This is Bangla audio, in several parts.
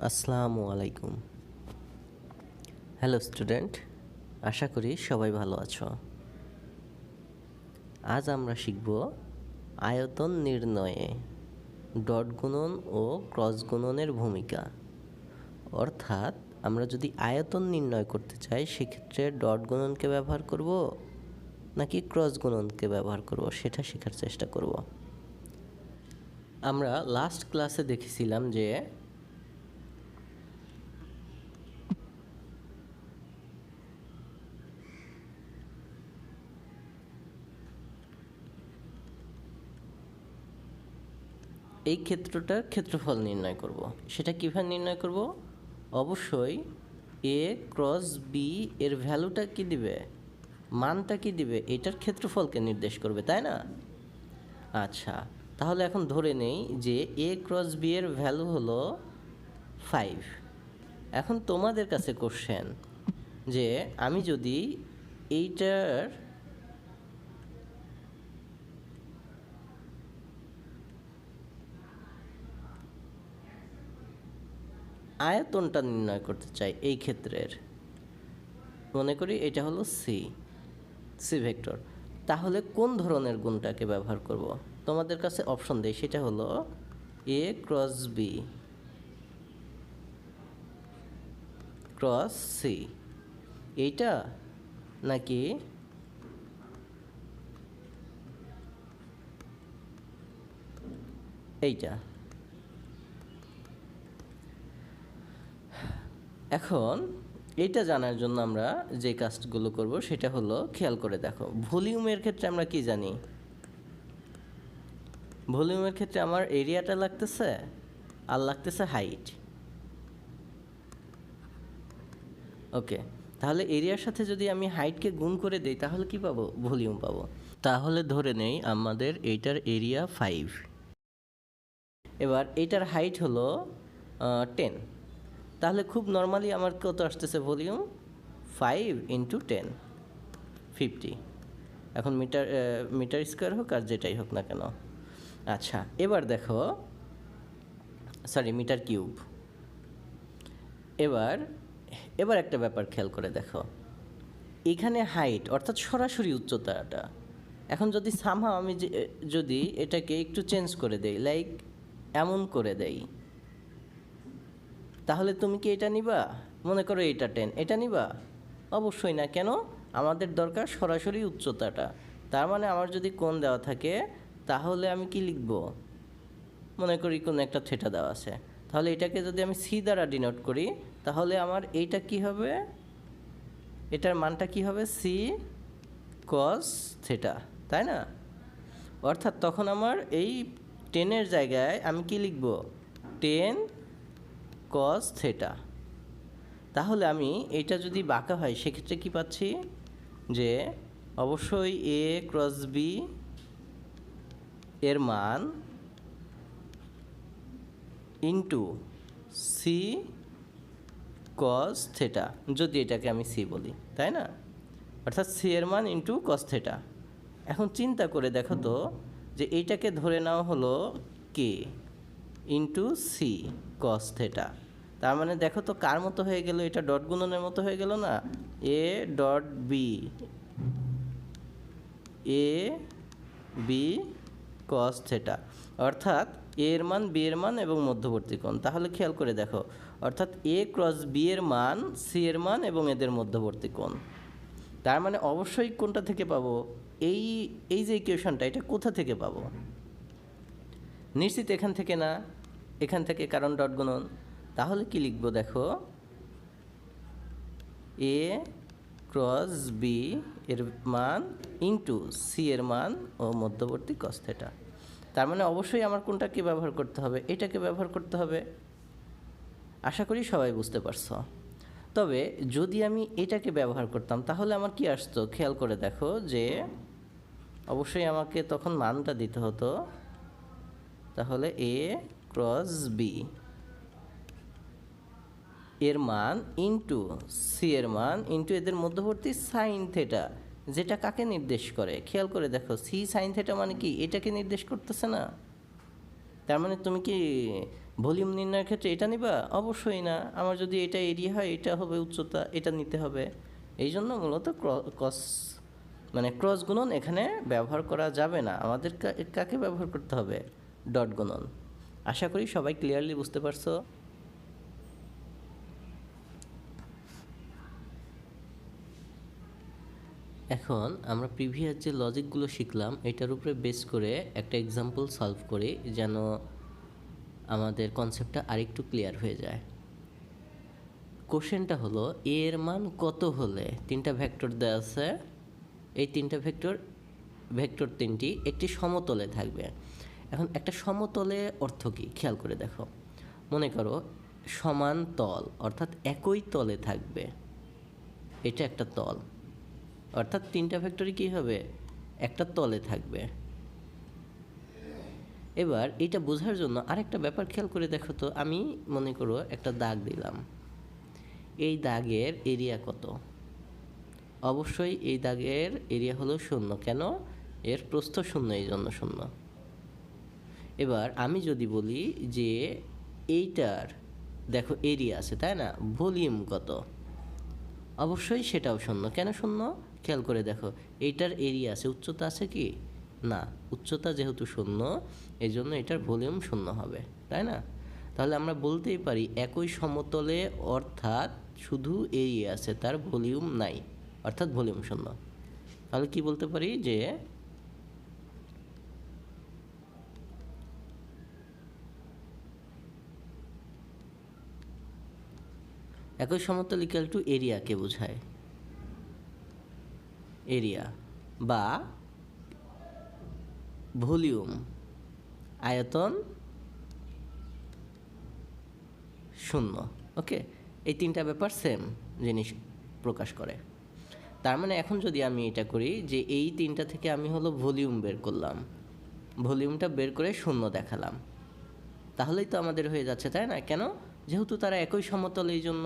আসসালামু আলাইকুম। হ্যালো স্টুডেন্ট, আশা করি সবাই ভালো আছো। আজ আমরা শিখব আয়তন নির্ণয়ে ডট গুণন ও ক্রস গুণনের ভূমিকা। অর্থাৎ আমরা যদি আয়তন নির্ণয় করতে চাই সেক্ষেত্রে ডট গুণনকে ব্যবহার করব নাকি ক্রস গুণনকে ব্যবহার করব সেটা শেখার চেষ্টা করব। আমরা লাস্ট ক্লাসে দেখেছিলাম যে এই ক্ষেত্রটার ক্ষেত্রফল নির্ণয় করব। সেটা কীভাবে নির্ণয় করব? অবশ্যই এ ক্রস বি এর ভ্যালুটা কি দিবে, মানটা কি দিবে, এটার ক্ষেত্রফলকে নির্দেশ করবে, তাই না? আচ্ছা, তাহলে এখন ধরে নেই যে এ ক্রস বি এর ভ্যালু হলো 5। এখন তোমাদের কাছে কোশ্চেন যে আমি যদি এইটার আয়তনটা নির্ণয় করতে চাই, এই ক্ষেত্রের মনে করি এটা হলো সি ভেক্টর, তাহলে কোন ধরনের গুণটাকে ব্যবহার করব? তোমাদের কাছে অপশন দেই, সেটা হলো এ ক্রস বি ক্রস সি, এইটা নাকি এইটা? এখন এইটা জানার জন্য আমরা যে কাজগুলো করব সেটা হলো, খেয়াল করে দেখো, ভলিউমের ক্ষেত্রে আমরা কি জানি? ভলিউমের ক্ষেত্রে আমার এরিয়াটা লাগতেছে আর লাগতেছে হাইট। ওকে, তাহলে এরিয়ার সাথে যদি আমি হাইটকে গুণ করে দেই তাহলে কি পাবো? ভলিউম পাবো। তাহলে ধরে নেই আমাদের এইটার এরিয়া 5, এবার এইটার হাইট হলো 10, তাহলে খুব নর্মালি আমার কত আসতেছে ভলিউম? 5 ইন্টু 10, 50। এখন মিটার স্কোয়ার হোক আর যেটাই হোক না কেন। আচ্ছা, এবার দেখো, সরি মিটার কিউব। এবার একটা ব্যাপার খেয়াল করে দেখো, এখানে হাইট অর্থাৎ সরাসরি উচ্চতাটা, এখন যদি সামহাও আমি যদি এটাকে একটু চেঞ্জ করে দেই, লাইক এমন করে দেই, তাহলে তুমি কি এটা নিবা? মনে করো এটা 10, এটা নিবা? অবশ্যই না। কেন? আমাদের দরকার সরাসরি উচ্চতাটা। তার মানে আমার যদি কোণ দেওয়া থাকে তাহলে আমি কি লিখব? মনে করি কোনো একটা থিটা দেওয়া আছে, তাহলে এটাকে যদি আমি সি দ্বারা ডিনোট করি তাহলে আমার এইটা কি হবে? এটার মানটা কি হবে? সি কস থিটা, তাই না? অর্থাৎ তখন আমার এই 10-এর জায়গায় আমি কি লিখব? 10 কস থিটা। তাহলে আমি এটা যদি বাঁকা হয় সেক্ষেত্রে কি পাচ্ছি? যে অবশ্যই এ ক্রস বি এর মান ইন্টু সি কস থিটা, যদি এটাকে আমি সি বলি, তাই না? অর্থাৎ সি এর মান ইন্টু কস থিটা। এখন চিন্তা করে দেখো তো, যে এইটাকে ধরে নেওয়া হলো কে ইন্টু সি কস থিটা। তার মানে দেখো তো কার মতো হয়ে গেল? এটা ডট গুণনের মতো হয়ে গেল না? A dot B, A B cos theta, অর্থাৎ এ এর মান, বি এর মান এবং মধ্যবর্তী কোণ। তাহলে খেয়াল করে দেখো, অর্থাৎ এ ক্রস বি এর মান, সি এর মান এবং এদের মধ্যবর্তী কোণ। তার মানে অবশ্যই কোনটা থেকে পাবো? এই যে ইকুয়েশনটা, এটা কোথা থেকে পাবো? নিশ্চিত এখান থেকে না, এখান থেকে, কারণ ডট গুণন। তাহলে কি লিখবো দেখো, এ ক্রস বি এর মান ইন্টু সি এর মান ও মধ্যবর্তী কস থিটা। তার মানে অবশ্যই আমার কোনটাকে ব্যবহার করতে হবে? এটাকে ব্যবহার করতে হবে। আশা করি সবাই বুঝতে পারছো। তবে যদি আমি এটাকে ব্যবহার করতাম তাহলে আমার কি আসতো? খেয়াল করে দেখো, যে অবশ্যই আমাকে তখন মানটা দিতে হতো। তাহলে এ ক্রস বি এর মান ইন্টু সি এর মান ইন্টু এদের মধ্যবর্তী সাইন থিটা, যেটা কাকে নির্দেশ করে? খেয়াল করে দেখো, সি সাইন থিটা মানে কি? এটাকে নির্দেশ করতেছে না? তার মানে তুমি কি ভলিউম নির্ণয়ের ক্ষেত্রে এটা নিবা? অবশ্যই না। আমার যদি এটা এরিয়া হয়, এটা হবে উচ্চতা, এটা নিতে হবে। এই জন্য মূলত ক্রস গুণন এখানে ব্যবহার করা যাবে না। আমাদের কাকে ব্যবহার করতে হবে? ডট গুণন। আশা করি সবাই ক্লিয়ারলি বুঝতে পারছো। এখন আমরা প্রিভিয়াস যে লজিকগুলো শিখলাম এটার উপরে বেস করে একটা এক্সাম্পল সলভ করি, যেন আমাদের কনসেপ্টটা আরেকটু ক্লিয়ার হয়ে যায়। কোশ্চেনটা হলো এ এর মান কত হলে তিনটা ভেক্টর দেওয়া আছে, এই তিনটা ভেক্টর তিনটি একটি সমতলে থাকবে। এখন একটা সমতলে অর্থ কী খেয়াল করে দেখো। মনে করো সমান তল অর্থাৎ একই তলে থাকবে, এটা একটা তল, অর্থাৎ তিনটা ভেক্টরই কী হবে? একটা তলে থাকবে। এবার এটা বোঝার জন্য আরেকটা ব্যাপার খেয়াল করে দেখো তো। আমি মনে করো একটা দাগ দিলাম, এই দাগের এরিয়া কত? অবশ্যই এই দাগের এরিয়া হলো 0। কেন? এর প্রস্থ 0, এই জন্য 0। এবার আমি যদি বলি যে এইটার দেখো এরিয়া আছে, তাই না? ভলিউম কত? অবশ্যই সেটাও 0। কেন 0? খেয়াল করে দেখো, এইটার এরিয়া আছে, উচ্চতা আছে কি? না। উচ্চতা যেহেতু 0, এই জন্য এটার ভলিউম 0 হবে, তাই না? তাহলে আমরা বলতেই পারি একই সমতলে অর্থাৎ শুধু এরিয়া আছে, তার ভলিউম নাই, অর্থাৎ ভলিউম 0। তাহলে কি বলতে পারি যে একই সমতল ইকুয়াল টু এরিয়াকে বোঝায়। এরিয়া বা ভলিউম, আয়তন 0। ওকে, এই তিনটা ব্যাপার সেম জিনিস প্রকাশ করে। তার মানে এখন যদি আমি এটা করি যে এই তিনটা থেকে আমি হলো ভলিউম বের করলাম, ভলিউমটা বের করে 0 দেখালাম, তাহলেই তো আমাদের হয়ে যাচ্ছে, তাই না? কেন? যেহেতু তারা একই সমতল, এই জন্য।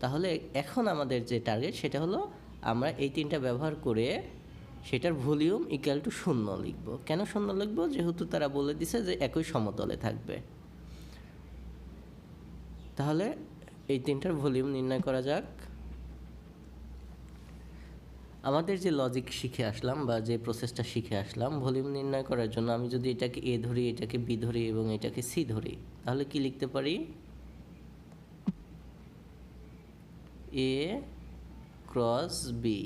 তাহলে এখন আমাদের যে টার্গেট সেটা হলো আমরা এই তিনটা ব্যবহার করে সেটার ভলিউম ইকুয়াল টু 0 লিখব। কেন 0 লিখব? যেহেতু তারা বলে দিছে যে একই সমতলে থাকবে। তাহলে এই তিনটার ভলিউম নির্ণয় করা যাক। আমাদের যে লজিক শিখে আসলাম বা যে প্রসেসটা শিখে আসলাম, ভলিউম নির্ণয় করার জন্য আমি যদি এটাকে এ ধরি, এটাকে বি ধরি এবং এটাকে সি ধরি, তাহলে কি লিখতে পারি? এ ক্রস বি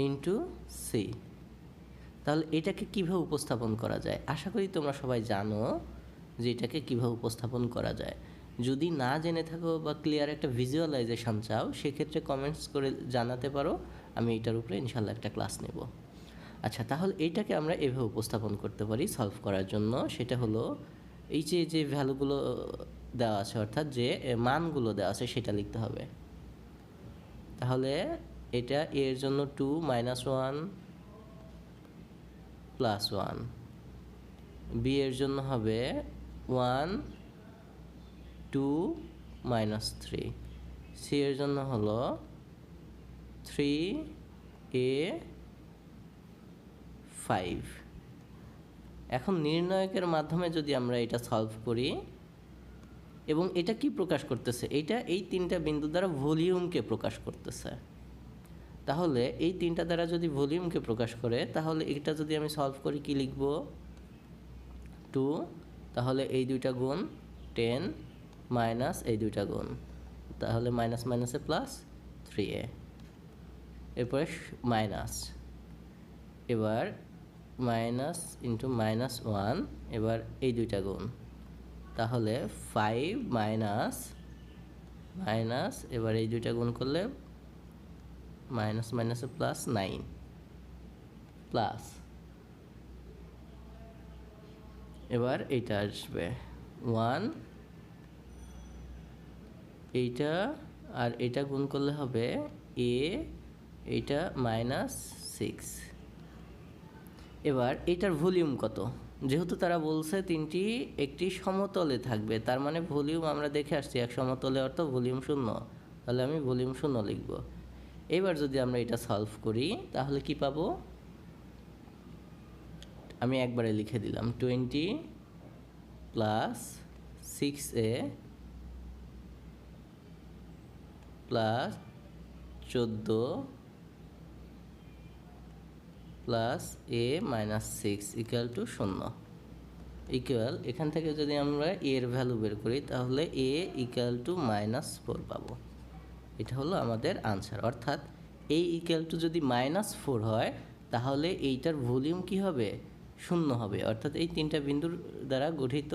ইন্টু সি। তাহলে এটাকে কীভাবে উপস্থাপন করা যায়? আশা করি তোমরা সবাই জানো যে এটাকে কীভাবে উপস্থাপন করা যায়। যদি না জেনে থাকো বা ক্লিয়ার একটা ভিজুয়ালাইজেশন চাও, সেক্ষেত্রে কমেন্টস করে জানাতে পারো, আমি এটার উপরে ইনশাল্লাহ একটা ক্লাস নেব। আচ্ছা, তাহলে এইটাকে আমরা এভাবে উপস্থাপন করতে পারি সলভ করার জন্য। সেটা হলো এই যে ভ্যালুগুলো দেওয়া আছে, অর্থাৎ যে মানগুলো দেওয়া আছে সেটা লিখতে হবে। তাহলে এটা এর জন্য 2 -1 +1, বি এর জন্য হবে 1 2 -3, সি এর জন্য হলো 3 a 5। এখন নির্ণায়কের মাধ্যমে যদি আমরা এটা সলভ করি, এবং এটা কি প্রকাশ করতেছে? এটা এই তিনটা বিন্দু দ্বারা ভলিউমকে প্রকাশ করতেছে। তাহলে এই তিনটা দ্বারা যদি ভলিউমকে প্রকাশ করে, তাহলে এটা যদি আমি সলভ করি, কি লিখব? 2, তাহলে এই দুইটা গুণ 10 মাইনাস এই দুইটা গুণ, তাহলে মাইনাস মাইনাসে প্লাস 3a, এরপরে মাইনাস, এবার মাইনাস ইন্টু -1, এবার এই দুইটা গুণ, তাহলে 5 মাইনাস মাইনাস, এবার এই দুইটা গুণ করলে মাইনাস মাইনাসে প্লাস 9 প্লাস, এবার এইটা আসবে 1, এইটা আর এটা গুণ করলে হবে a, এইটা -6। এবার এটার ভলিউম কত? যেহেতু তারা বলছে তিনটি একটি সমতলে থাকবে, তার মানে ভলিউম আমরা দেখে আসছি এক সমতলে অর্থ ভলিউম 0, তাহলে আমি ভলিউম 0 লিখব। এবার যদি আমরা এটা সলভ করি তাহলে কি পাবো, আমি একবারে লিখে দিলাম 20 plus 6a plus 14 plus a minus 6 equal to 0 equal, এখান থেকে যদি আমরা a এর ভ্যালু বের করি তাহলে a ইকুয়াল টু -4 পাবো। এটা হলো আমাদের আনসার। অর্থাৎ a ইকুয়াল টু যদি -4 হয় তাহলে এইটার ভলিউম কি হবে, 0 হবে। অর্থাৎ এই তিনটা বিন্দুর দ্বারা গঠিত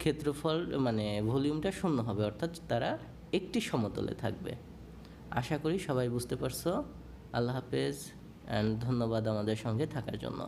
ক্ষেত্রফল মানে ভলিউমটা 0 হবে, অর্থাৎ তারা একটি সমতলে থাকবে। আশা করি সবাই বুঝতে পারছো। আল্লাহ হাফেজ অ্যান্ড ধন্যবাদ আমাদের সঙ্গে থাকার জন্য।